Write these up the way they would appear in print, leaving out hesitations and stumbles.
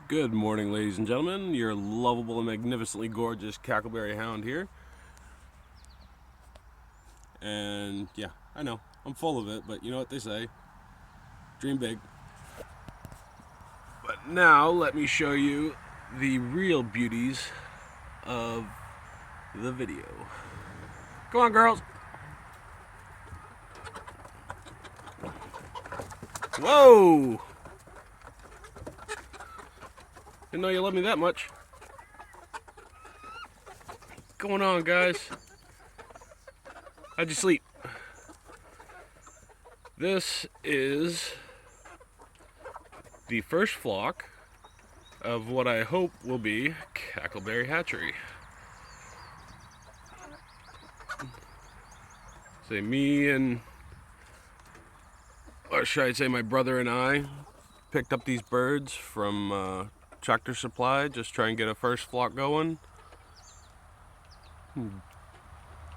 Good morning, ladies and gentlemen. Your lovable and magnificently gorgeous Cackleberry hound here. And yeah, I know, I'm full of it, but you know what they say, dream big. But now let me show you the real beauties of the video. Come on, girls. Whoa! Didn't know you loved me that much. What's going on, guys? How'd you sleep? This is the first flock of what I hope will be Cackleberry hatchery. Say me and, or should I say my brother and I, picked up these birds from Tractor Supply, just try and get a first flock going.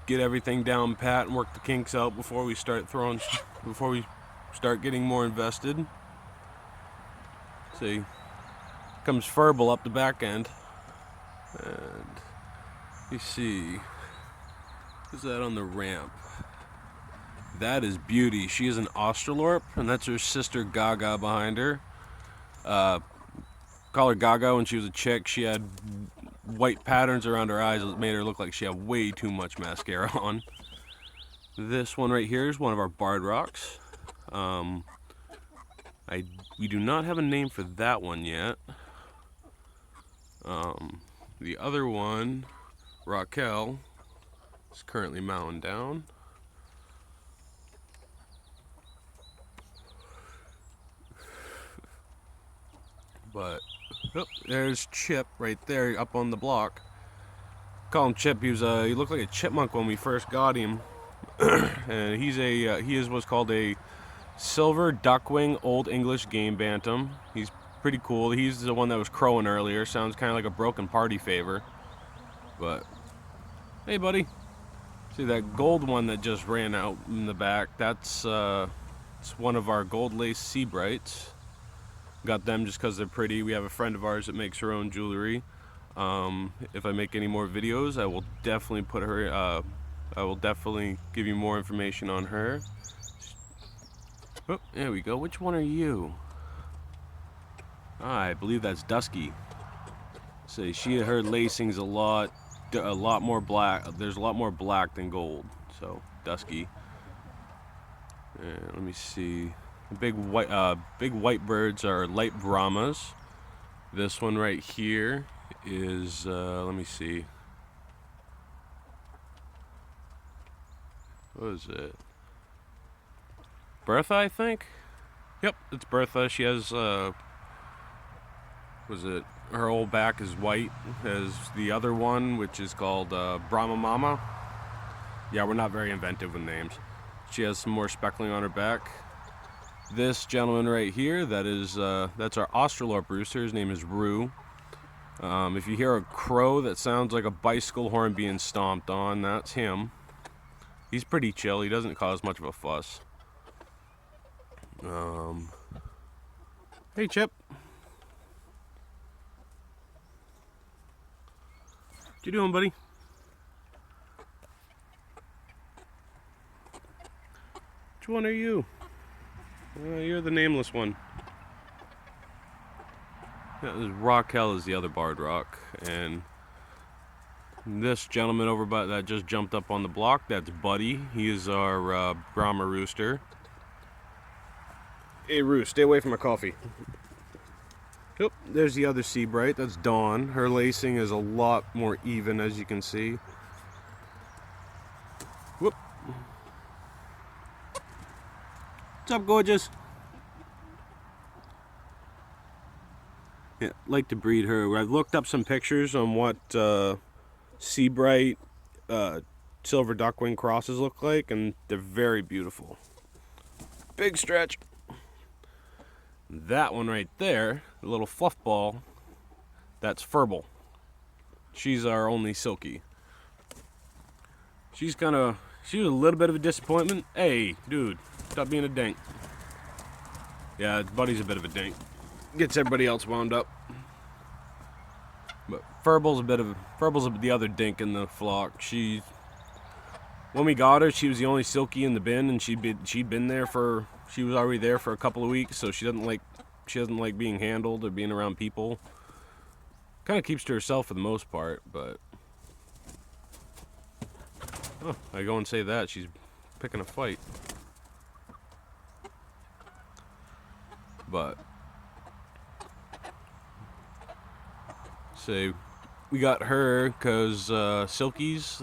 Get everything down pat and work the kinks out before we start getting more invested. See, comes furble up the back end, and you see, who's that on the ramp? That is Beauty. She is an Australorp, and that's her sister Gaga behind her. Call her Gaga. When she was a chick, she had white patterns around her eyes that made her look like she had way too much mascara on. This one right here is one of our barred rocks. We do not have a name for that one yet. The other one, Raquel, is currently mowing down. But oh, there's Chip right there up on the block. Call him Chip. He looked like a chipmunk when we first got him, and he is what's called a silver duckwing Old English game bantam. He's pretty cool. He's the one that was crowing earlier. Sounds kind of like a broken party favor. But hey, buddy, see that gold one that just ran out in the back? It's one of our gold lace sea brights. Got them just because they're pretty. We have a friend of ours that makes her own jewelry. If I make any more videos, I will definitely put her. I will definitely give you more information on her. Oh, there we go. Which one are you? I believe that's Dusky. See, her lacing's a lot more black. There's a lot more black than gold. So Dusky. And let me see. Big white birds are light Brahmas. This one right here is, let me see. What is it? Bertha, I think? Yep, it's Bertha. She has, her whole back is white as the other one, which is called Brahma Mama. Yeah, we're not very inventive with names. She has some more speckling on her back. This gentleman right here, that's our Australorp rooster. His name is Rue. If you hear a crow that sounds like a bicycle horn being stomped on, that's him. He's pretty chill. He doesn't cause much of a fuss. Hey, Chip. What you doing, buddy? Which one are you? You're the nameless one. Raquel is the other barred rock, and this gentleman over by that just jumped up on the block, that's Buddy. He is our Brahma rooster. Hey, Roo, stay away from my coffee. Oop, there's the other sea bright. That's Dawn. Her lacing is a lot more even, as you can see. Whoop. What's up, gorgeous? Yeah, like to breed her. I've looked up some pictures on what sea bright silver duckwing crosses look like, and they're very beautiful. Big stretch. That one right there, the little fluff ball, that's Furble. She's our only silky. She was a little bit of a disappointment. Hey, dude, stop being a dink. Yeah, Buddy's a bit of a dink. Gets everybody else wound up. But Furble's the other dink in the flock. When we got her, she was the only silky in the bin, and she was already there for a couple of weeks, so she doesn't like being handled or being around people. Kind of keeps to herself for the most part, but oh, I go and say that she's picking a fight. But say we got her because silkies,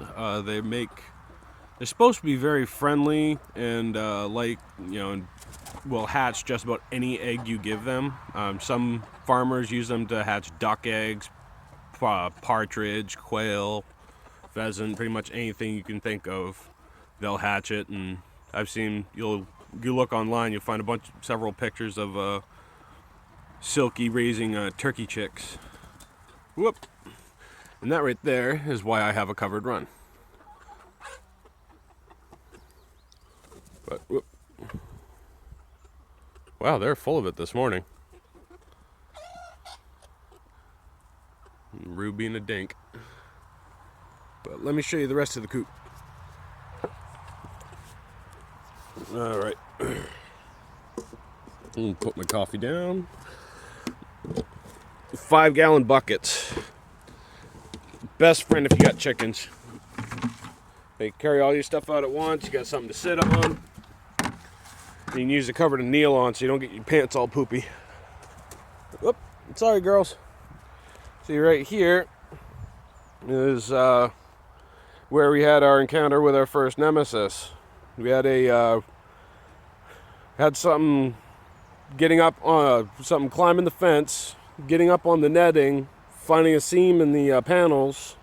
they're supposed to be very friendly and will hatch just about any egg you give them. Some farmers use them to hatch duck eggs, partridge, quail, pheasant, pretty much anything you can think of. They'll hatch it, and I've seen, you look online, you'll find several pictures of silky raising turkey chicks. Whoop! And that right there is why I have a covered run. But whoop. Wow, they're full of it this morning. Ruby and a dink. But let me show you the rest of the coop. Alright. Put my coffee down. 5-gallon buckets. Best friend if you got chickens. They carry all your stuff out at once. You got something to sit on. You can use the cover to kneel on so you don't get your pants all poopy. Whoop, sorry girls. See right here is where we had our encounter with our first nemesis. We had something climbing the fence, getting up on the netting, finding a seam in the panels,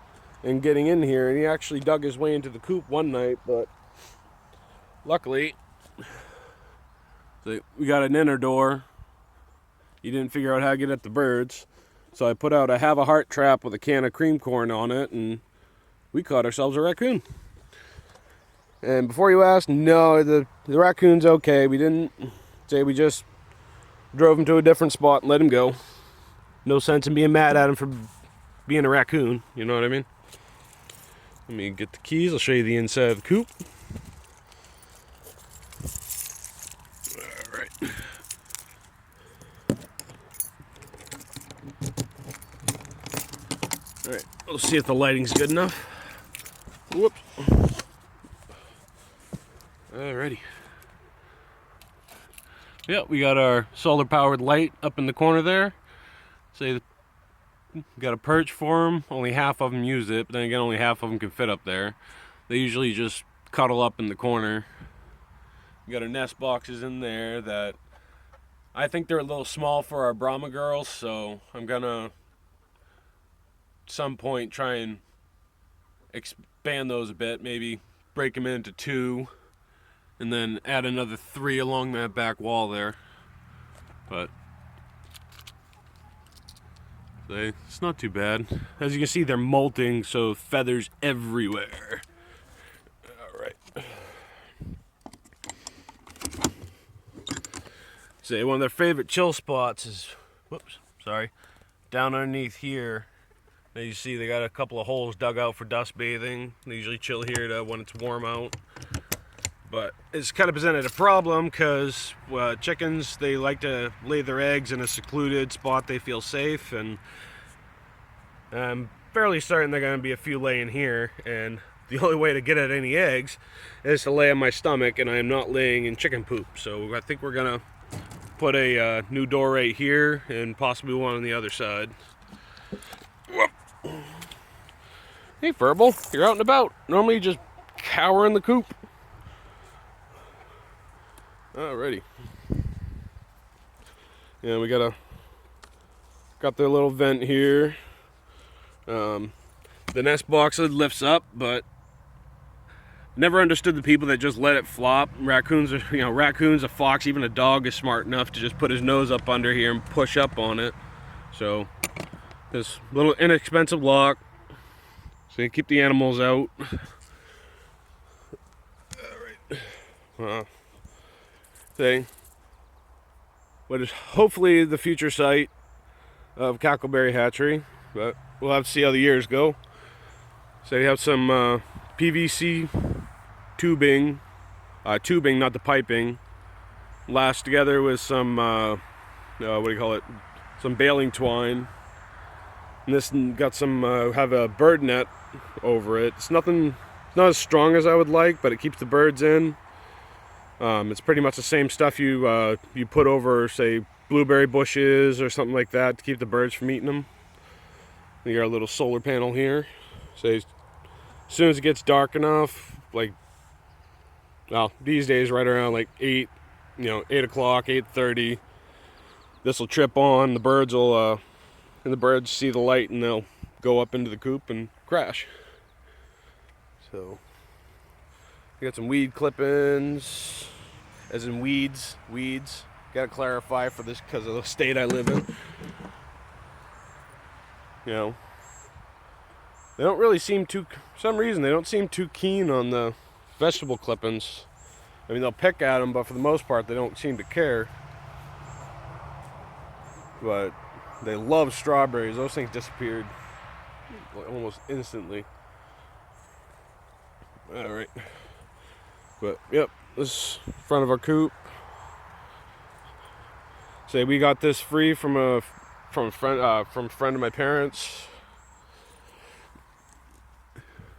and getting in here. And he actually dug his way into the coop one night, but luckily we got an inner door. He didn't figure out how to get at the birds, so I have a heart trap with a can of cream corn on it, and we caught ourselves a raccoon. And before you ask, no, the raccoon's okay. We didn't say, we just drove him to a different spot and let him go. No sense in being mad at him for being a raccoon, you know what I mean? Let me get the keys, I'll show you the inside of the coop. Alright. Alright, we'll see if the lighting's good enough. Whoops. Alrighty. Yeah, we got our solar powered light up in the corner there. Say, got a perch for them. Only half of them use it, but then again, only half of them can fit up there. They usually just cuddle up in the corner. We got our nest boxes in there that I think they're a little small for our Brahma girls, so I'm gonna at some point try and expand those a bit, maybe break them into 2 and then add another 3 along that back wall there. But it's not too bad. As you can see, they're molting, so feathers everywhere. Alright. Say one of their favorite chill spots is, down underneath here. As you see, they got a couple of holes dug out for dust bathing. They usually chill here when it's warm out. But it's kind of presented a problem because chickens, they like to lay their eggs in a secluded spot they feel safe, and I'm fairly certain they're going to be a few laying here, and the only way to get at any eggs is to lay on my stomach, and I am not laying in chicken poop. So I think we're going to put a new door right here and possibly one on the other side. Whoop. Hey Verbal, you're out and about. Normally you just cower in the coop. Alrighty. Yeah, we got their little vent here. The nest box lifts up, but never understood the people that just let it flop. Raccoons, a fox, even a dog is smart enough to just put his nose up under here and push up on it. So this little inexpensive lock, so you keep the animals out. Alright. What is hopefully the future site of Cackleberry hatchery. but we'll have to see how the years go. So you have some PVC tubing, not the piping, lashed together with some what do you call it? Some baling twine. And this got some have a bird net over it. It's not as strong as I would like, but it keeps the birds in. It's pretty much the same stuff you put over, say, blueberry bushes or something like that to keep the birds from eating them. You got a little solar panel here. So as soon as it gets dark enough, like, well, these days right around like 8 o'clock, 8:30, this will trip on. The birds will, and the birds see the light and they'll go up into the coop and crash. So we got some weed clippings, as in weeds. Gotta clarify for this because of the state I live in. You know, they don't really seem too, for some reason, they don't seem too keen on the vegetable clippings. I mean, they'll pick at them, but for the most part, they don't seem to care. But they love strawberries. Those things disappeared almost instantly. All right. But yep, this is front of our coop. Say we got this free from a friend of my parents.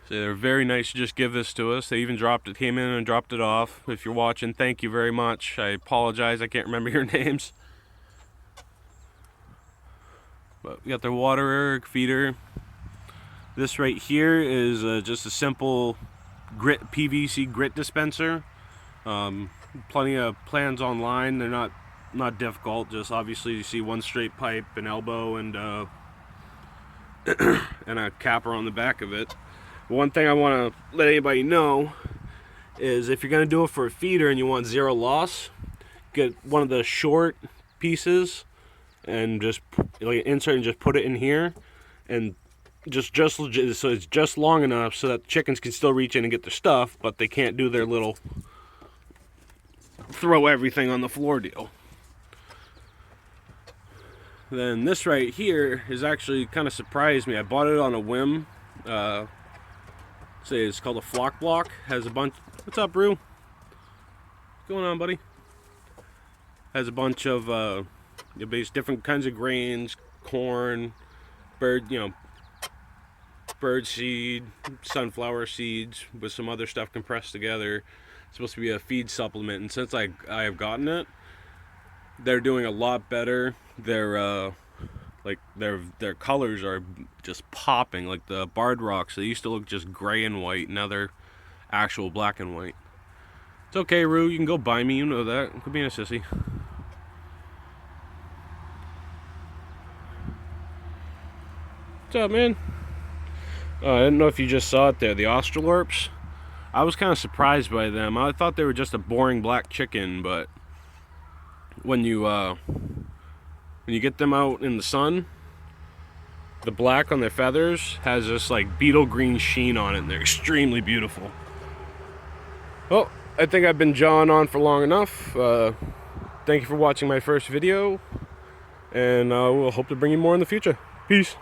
So they're very nice to just give this to us. They even came in and dropped it off. If you're watching, thank you very much. I apologize, I can't remember your names. But we got their water feeder. This right here is just a simple PVC grit dispenser. Plenty of plans online. They're not difficult. Just obviously you see one straight pipe, an elbow, and and a capper on the back of it. One thing I want to let anybody know is if you're going to do it for a feeder and you want zero loss, get one of the short pieces and just like insert and just put it in here, and just so it's just long enough so that chickens can still reach in and get their stuff, but they can't do their little throw everything on the floor deal. Then this right here is actually kind of surprised me. I bought it on a whim. Say it's called a flock block. Has a bunch. What's up, Rue? What's going on, buddy? Has a bunch of different kinds of grains, corn, bird seed, sunflower seeds with some other stuff compressed together. It's supposed to be a feed supplement, and since I have gotten it, they're doing a lot better. Their colors are just popping. Like the barred rocks, they used to look just gray and white. Now they're actual black and white. It's okay, Rue. You can go buy me. You know that. Quit being a sissy. What's up, man? I didn't know if you just saw it there. The Australorps. I was kind of surprised by them. I thought they were just a boring black chicken, but when you get them out in the sun, the black on their feathers has this like beetle green sheen on it, and they're extremely beautiful. Well, I think I've been jawing on for long enough. Thank you for watching my first video, and we'll hope to bring you more in the future. Peace.